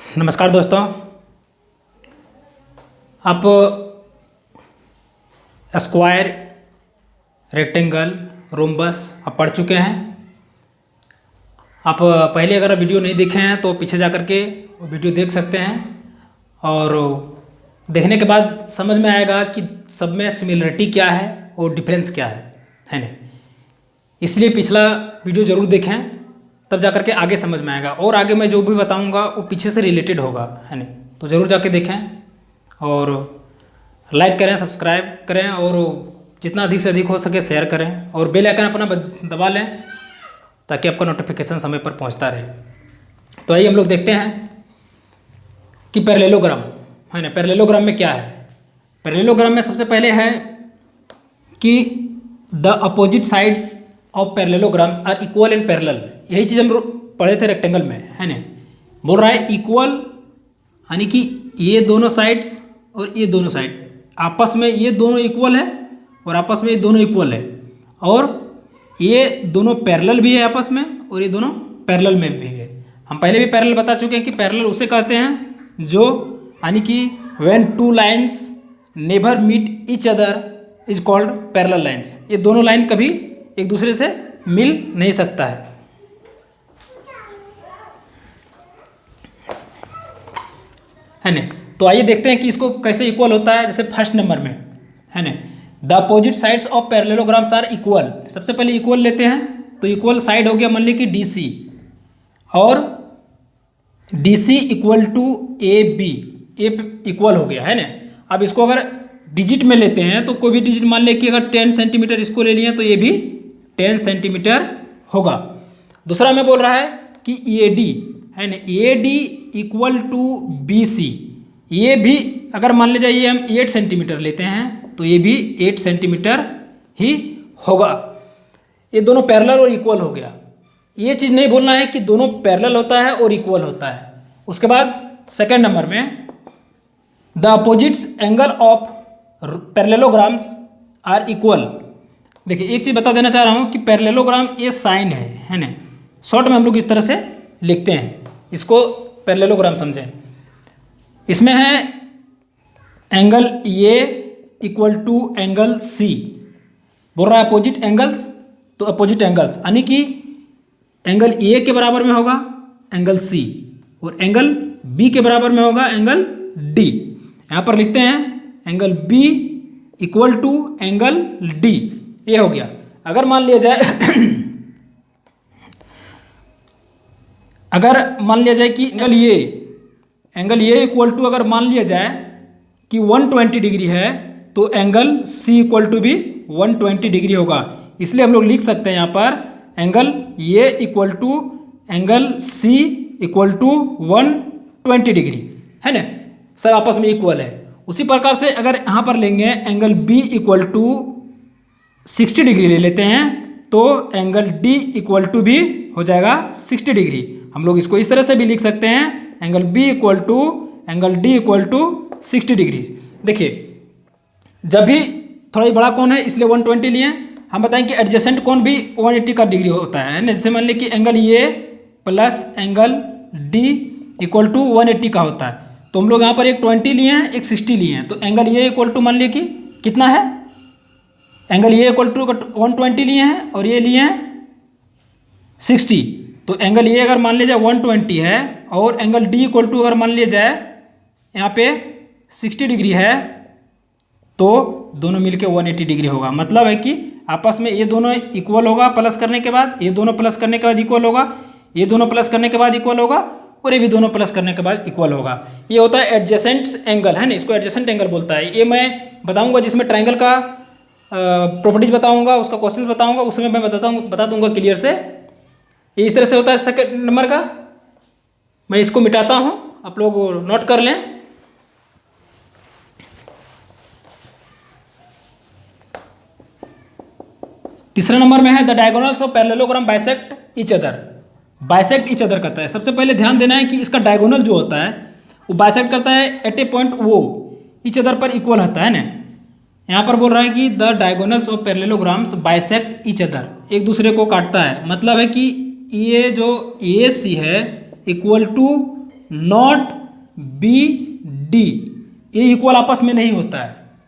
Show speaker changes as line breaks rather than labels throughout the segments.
नमस्कार दोस्तों। आप स्क्वायर, रेक्टेंगल, रोम्बस आप पढ़ चुके हैं। आप पहले अगर वीडियो नहीं देखे हैं तो पीछे जा कर के वीडियो देख सकते हैं और देखने के बाद समझ में आएगा कि सब में सिमिलरिटी क्या है और डिफरेंस क्या है ना। इसलिए पिछला वीडियो ज़रूर देखें, तब जा कर के आगे समझ में आएगा और आगे मैं जो भी बताऊंगा वो पीछे से रिलेटेड होगा, है ना। तो ज़रूर जाके देखें और लाइक करें, सब्सक्राइब करें और जितना अधिक से अधिक हो सके शेयर करें और बेल आइकन अपना दबा लें ताकि आपका नोटिफिकेशन समय पर पहुंचता रहे। तो आइए हम लोग देखते हैं कि पैरेललोग्राम, है ना। पैरेललोग्राम में क्या है? पैरेललोग्राम में सबसे पहले है कि the opposite sides of parallelograms are equal and parallel. यही चीज़ हम पढ़े थे रेक्टेंगल में, है ना। बोल रहा है इक्वल, यानी कि ये दोनों साइड्स और ये दोनों साइड आपस में ये दोनों इक्वल है और आपस में ये दोनों इक्वल है और ये दोनों पैरेलल भी है आपस में और ये दोनों पैरेलल में भी है। हम पहले भी पैरेलल बता चुके हैं कि पैरेलल उसे कहते हैं जो, यानी कि when two lines never meet each other is called parallel lines. ये दोनों लाइन कभी एक दूसरे से मिल नहीं सकता है ना। तो आइए देखते हैं कि इसको कैसे इक्वल होता है। जैसे फर्स्ट नंबर में, है ना, the opposite sides of parallelograms are equal. सबसे पहले इक्वल लेते हैं तो इक्वल साइड हो गया मान ली कि DC और DC इक्वल टू AB, ए इक्वल हो गया, है ना। अब इसको अगर डिजिट में लेते हैं तो कोई भी डिजिट मान ले कि अगर 10 सेंटीमीटर इसको ले लिए तो ये भी 10 सेंटीमीटर होगा। दूसरा में बोल रहा है कि AD, है ना, AD इक्वल टू BC। ये भी अगर मान लीजिए ये हम 8 सेंटीमीटर लेते हैं तो ये भी 8 सेंटीमीटर ही होगा। ये दोनों पैरेलल और इक्वल हो गया। ये चीज़ नहीं बोलना है कि दोनों पैरेलल होता है और इक्वल होता है। उसके बाद सेकंड नंबर में the opposites angle of parallelograms are equal. देखिए एक चीज़ बता देना चाह रहा हूँ कि पैरेललोग्राम ये साइन है ना। शॉर्ट में हम लोग इस तरह से लिखते हैं, इसको पैरेललोग्राम समझें। इसमें है angle A equal to angle C। बोल रहा है अपोजिट एंगल्स, तो अपोजिट एंगल्स यानी कि एंगल A के बराबर में होगा एंगल C और एंगल B के बराबर में होगा एंगल D। यहाँ पर लिखते हैं angle B equal to angle D। ये हो गया। अगर मान लिया जाए अगर मान लिया जाए कि एंगल ये इक्वल टू अगर मान लिया जाए कि 120 डिग्री है तो एंगल C इक्वल टू भी 120 डिग्री होगा। इसलिए हम लोग लिख सकते हैं यहाँ पर एंगल ये equal to angle C equal to 120 degree, है ना। सब आपस में इक्वल है। उसी प्रकार से अगर यहाँ पर लेंगे angle B equal to 60 degree ले लेते हैं तो एंगल D इक्वल टू भी हो जाएगा 60 डिग्री। हम लोग इसको इस तरह से भी लिख सकते हैं angle B equal to angle D equal to 60 degree. देखिए जब भी थोड़ा ही बड़ा कोण है इसलिए 120 लिए। हम बताएं कि एडजेसेंट कोण भी 180 का डिग्री होता है ना। जैसे मान लीजिए कि angle A plus angle D equal to 180 का होता है तो हम लोग यहाँ पर एक 20 लिए हैं, एक 60 लिए हैं। तो एंगल A इक्वल टू मान लीजिए कि कितना है, एंगल A इक्वल टू 120 लिए हैं और ये लिए हैं 60। तो एंगल A अगर मान लिया जाए 120 है और एंगल D इक्वल टू अगर मान लिया जाए यहाँ पे 60 डिग्री है तो दोनों मिलके 180 डिग्री होगा। मतलब है कि आपस में ये दोनों इक्वल होगा प्लस करने के बाद, ये दोनों प्लस करने के बाद इक्वल होगा, ये दोनों प्लस करने के बाद इक्वल होगा और ये भी दोनों प्लस करने के बाद इक्वल होगा। ये होता है एडजेसेंट एंगल, है ना। इसको एडजेसेंट एंगल बोलता है। ये मैं बताऊँगा जिसमें ट्राइंगल का प्रॉपर्टीज बताऊँगा, उसका क्वेश्चन बताऊँगा, उसमें मैं बता दूँगा क्लियर से। ये इस तरह से होता है सेकंड नंबर का। मैं इसको मिटाता हूँ, आप लोग नोट कर लें। तीसरा नंबर में है the diagonals of parallelogram bisect each other. Bisect each other करता है। सबसे पहले ध्यान देना है कि इसका डायगोनल जो होता है वो बाइसेक्ट करता है एट ए पॉइंट वो ईच अदर पर इक्वल होता है ना। यहाँ पर बोल रहा है कि the diagonals of parallelograms bisect each other, एक दूसरे को काटता है। मतलब है कि ये जो AC है equal to not B D ये इक्वल आपस में नहीं होता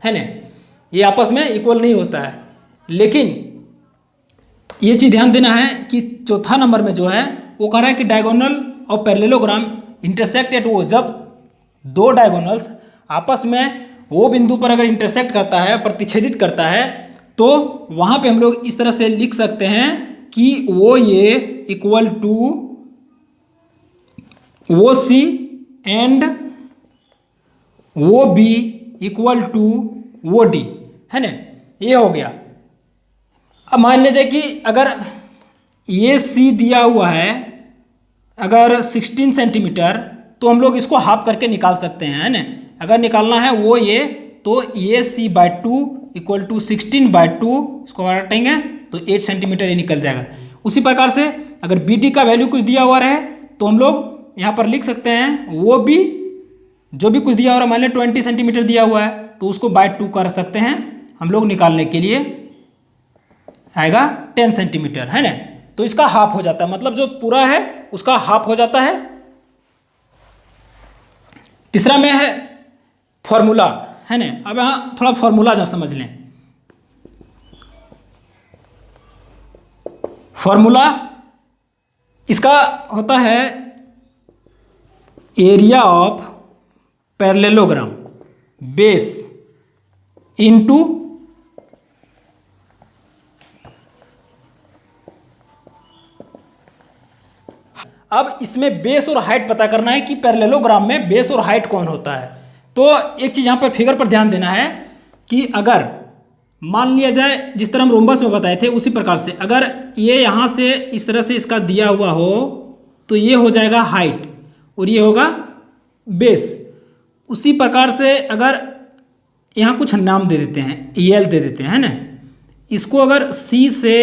है ना, ये आपस में इक्वल नहीं होता है। लेकिन ये चीज़ ध्यान देना है कि चौथा नंबर में जो है वो कह रहा है कि डायगोनल और पैरेललोग्राम इंटरसेक्ट एट ओ, जब दो डायगोनल्स आपस में वो बिंदु पर अगर इंटरसेक्ट करता है, प्रतिच्छेदित करता है, तो वहाँ पे हम लोग इस तरह से लिख सकते हैं कि वो ये इक्वल टू वो सी एंड वो बी इक्वल टू वो डी, है ना, ये हो गया। अब मान लीजिए कि अगर ये सी दिया हुआ है अगर 16 सेंटीमीटर, तो हम लोग इसको हाफ करके निकाल सकते हैं, है ना। अगर निकालना है वो ये, तो ये सी बाई टू इक्वल टू 16/2, इसको काटेंगे तो 8 सेंटीमीटर ये निकल जाएगा। उसी प्रकार से अगर बी डी का वैल्यू कुछ दिया हुआ रहे तो हम लोग यहाँ पर लिख सकते हैं वो भी जो भी कुछ दिया हुआ है, मान लें 20 सेंटीमीटर दिया हुआ है तो उसको बाई 2 कर सकते हैं हम लोग, निकालने के लिए आएगा 10 सेंटीमीटर, है ना। तो इसका हाफ हो जाता है, मतलब जो पूरा है उसका हाफ हो जाता है। तीसरा में है फॉर्मूला, है ना। अब यहाँ थोड़ा फॉर्मूला जो समझ लें। फॉर्मूला इसका होता है area of parallelogram base into अब इसमें बेस और हाइट पता करना है कि पैरेललोग्राम में बेस और हाइट कौन होता है। तो एक चीज़ यहाँ पर फिगर पर ध्यान देना है कि अगर मान लिया जाए जिस तरह हम रोम्बस में बताए थे उसी प्रकार से, अगर ये यहाँ से इस तरह से इसका दिया हुआ हो तो ये हो जाएगा हाइट और ये होगा बेस। उसी प्रकार से अगर यहाँ कुछ नाम दे देते हैं, EL दे देते हैं, है ना। इसको अगर C से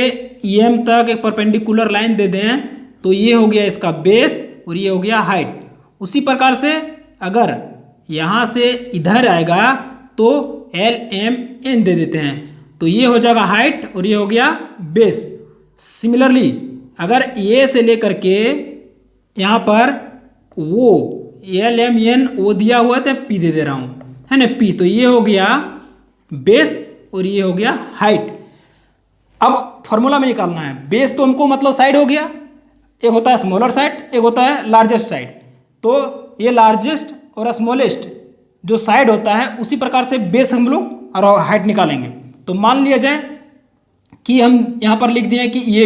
EM तक एक परपेंडिकुलर लाइन दे दें तो ये हो गया इसका बेस और ये हो गया हाइट। उसी प्रकार से अगर यहाँ से इधर आएगा तो LMN दे देते हैं तो ये हो जाएगा हाइट और ये हो गया बेस। सिमिलरली अगर ये से लेकर के यहाँ पर वो LMN वो दिया हुआ है तो P दे दे रहा हूँ, है ना, P, तो ये हो गया बेस और ये हो गया हाइट। अब फॉर्मूला में निकालना है बेस, तो हमको मतलब साइड हो गया, एक होता है स्मॉलर साइड, एक होता है लार्जेस्ट साइड। तो ये लार्जेस्ट और स्मॉलेस्ट जो साइड होता है उसी प्रकार से बेस हम लोग और हाइट निकालेंगे। तो मान लिया जाए कि हम यहाँ पर लिख दिए कि ये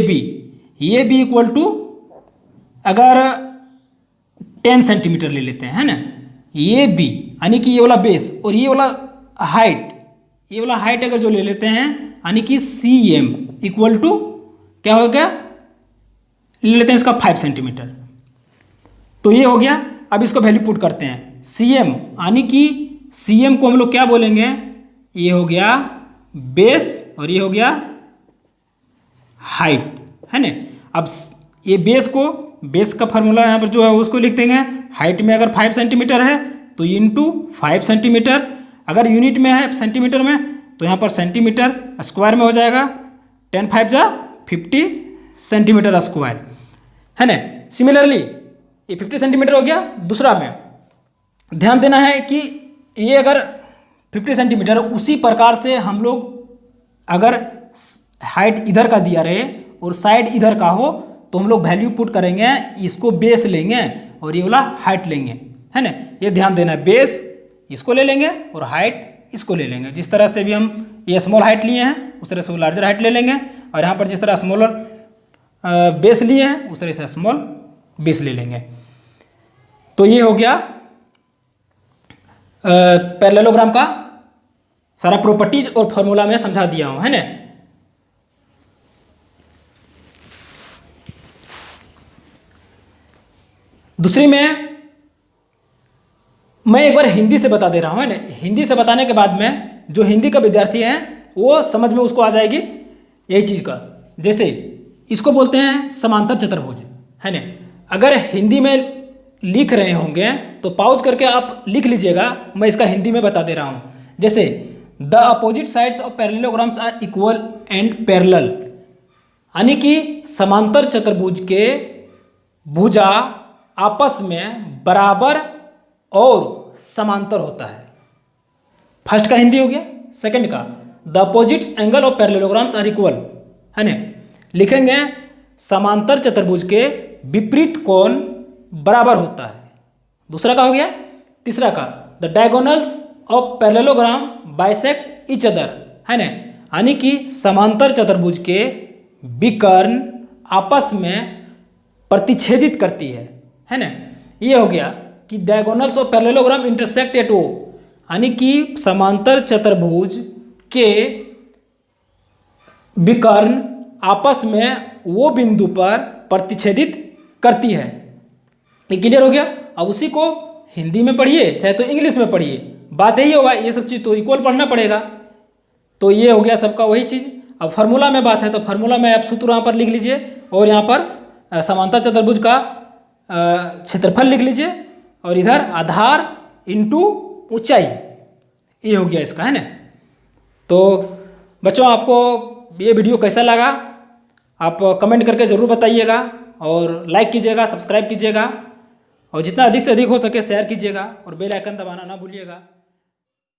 बी इक्वल टू अगर 10 सेंटीमीटर ले लेते हैं, है ना, ये बी यानी कि ये वाला बेस और ये वाला हाइट अगर जो ले लेते हैं यानी कि CM इक्वल टू क्या हो गया, ले लेते हैं इसका 5 सेंटीमीटर। तो ये हो गया। अब इसको वैल्यू पुट करते हैं CM यानी कि CM को हम लोग क्या बोलेंगे, ये हो गया बेस और ये हो गया हाइट, है ना। अब ये बेस का फार्मूला यहाँ पर जो है उसको लिख देंगे, हाइट में अगर 5 सेंटीमीटर है तो इंटू 5 सेंटीमीटर, अगर यूनिट में है सेंटीमीटर में तो यहाँ पर सेंटीमीटर स्क्वायर में हो जाएगा, 10 5 जा 50 सेंटीमीटर स्क्वायर, है ना। सिमिलरली ये 50 सेंटीमीटर हो गया। दूसरा में ध्यान देना है कि ये अगर 50 सेंटीमीटर, उसी प्रकार से हम लोग अगर हाइट इधर का दिया रहे और साइड इधर का हो तो हम लोग वैल्यू पुट करेंगे, इसको बेस लेंगे और ये वाला हाइट लेंगे, है ना। ये ध्यान देना है, बेस इसको ले लेंगे और हाइट इसको ले लेंगे। जिस तरह से भी हम ये स्मॉल हाइट लिए हैं उस तरह से वो लार्जर हाइट ले लेंगे, और यहाँ पर जिस तरह स्मॉलर बेस लिए हैं उस तरह से स्मॉल बेस ले लेंगे। तो ये हो गया पैरेललोग्राम का सारा प्रॉपर्टीज और फॉर्मूला में समझा दिया हूँ, है ना। दूसरी में मैं एक बार हिंदी से बता दे रहा हूँ, है ना। हिंदी से बताने के बाद में जो हिंदी का विद्यार्थी है वो समझ में उसको आ जाएगी यही चीज़ का। जैसे इसको बोलते हैं समांतर चतुर्भुज, है ना। अगर हिंदी में लिख रहे होंगे तो पॉज करके आप लिख लीजिएगा, मैं इसका हिंदी में बता दे रहा हूँ। जैसे the opposite sides of parallelograms are equal and parallel, यानी कि समांतर चतुर्भुज के भुजा आपस में बराबर और समांतर होता है। फर्स्ट का हिंदी हो गया। सेकंड का, the opposite angle of parallelograms are equal, है ना। लिखेंगे समांतर चतुर्भुज के विपरीत कोण बराबर होता है। दूसरा का हो गया। तीसरा का, the diagonals of parallelogram bisect each other, है ना, यानी कि समांतर चतुर्भुज के विकर्ण आपस में प्रतिच्छेदित करती है ना। ये हो गया कि diagonals of parallelogram intersect at O, यानी कि समांतर चतुर्भुज के विकर्ण आपस में वो बिंदु पर प्रतिच्छेदित करती है। ये क्लियर हो गया। अब उसी को हिंदी में पढ़िए चाहे तो इंग्लिश में पढ़िए, बात यही होगा। ये सब चीज़ तो इक्वल पढ़ना पड़ेगा। तो ये हो गया सबका वही चीज़। अब फार्मूला में बात है तो फार्मूला में आप सूत्र यहाँ पर लिख लीजिए और यहाँ पर समांतर चतुर्भुज का क्षेत्रफल लिख लीजिए और इधर आधार इंटू ऊंचाई, ये हो गया इसका, है ना। तो बच्चों आपको ये वीडियो कैसा लगा आप कमेंट करके ज़रूर बताइएगा और लाइक कीजिएगा, सब्सक्राइब कीजिएगा और जितना अधिक से अधिक हो सके शेयर कीजिएगा और बेल आइकन दबाना ना भूलिएगा।